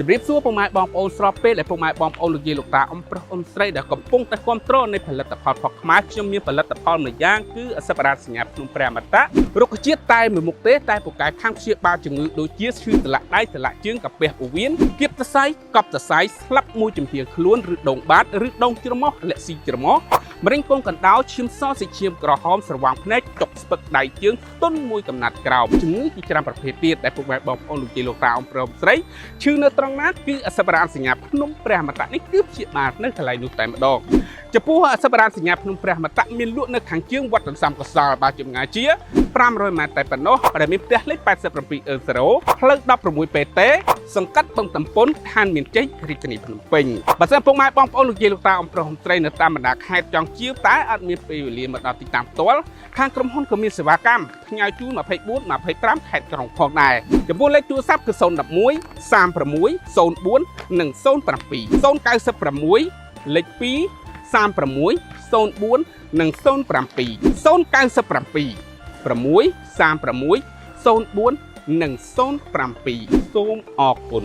ជំរាបសួរពុកម៉ែបងប្អូនស្របពេលដែលពុកម៉ែបងប្អូនលោកយាយលោកតាអ៊ំប្រុសអ៊ំស្រីដែលកំពុងតែគ្រប់គ្រងនៃផលិតផលផុកខ្មែរខ្ញុំមានផលិតផលមួយយ៉ាងគឺអសបរាសញ្ញាភ្នំព្រះអមតៈរុក្ខជាតិតែមួយមុខទេតែពូកែខាងព្យាបាលជំងឺដូចជាឈឺសន្លាក់ដៃសន្លាក់ជើងកាពះពោះវៀនគៀបសរសៃកប់សរសៃស្លាប់មួយចំហៀងខ្លួនឬដងបាតឬដងច្រមុះលាក់ស៊ីច្រមុះមរិញកូនកណ្ដោឈាមសសាច់ឈាមក្រហមស្រវាំងភ្នែកចុកស្ពឹកដៃជើងទុនមួយកំណាត់ក្រោមជំងឺជាច្រើនប្រភេទទៀតដែលពុកម៉ែបងប្អូនលោកយាយលោកតាអ៊ំប្រុសអ៊ំស្រីឈឺនៅត្រង់ណាគឺអសបរាសញ្ញាភ្នំព្រះអមតៈនេះគឺព្យាបាលនៅកន្លែងនោះតែម្ដងចំពោះអសបរាសញ្ញាភ្នំព្រះអមតៈមានលក់នៅខាងជើងវត្តសន្សំកសលបាទចម្ងាយជា500ម៉ែត្រតែប៉ុណ្ណោះដែលមានផ្ទះលេខ87អឺ0ផ្លូវ16ពេទេសង្កាត់បឹងតំពុនឋានមានជ័យរាជធានីភ្នំពេញបើសិនពុកម៉ែបងប្អូនលោកយាយលោកតាអ៊ំប្រុសអ៊ំស្រីនៅតាមបណ្ដាខេត្តចង់ជាវតែអត់មានពេលវេលាមកដល់ទីតាំងផ្ទាល់ខាងក្រុមហ៊ុនក៏មានសេវាកម្មផ្ញើជូន24 25ខេត្តក្រុងផងដែរចំពោះលេខទូរស័ព្ទគឺ011 36 04 និង07 096 លេខ2 36 04 និង07 097 6 36 04 និង07សូមអរគុណ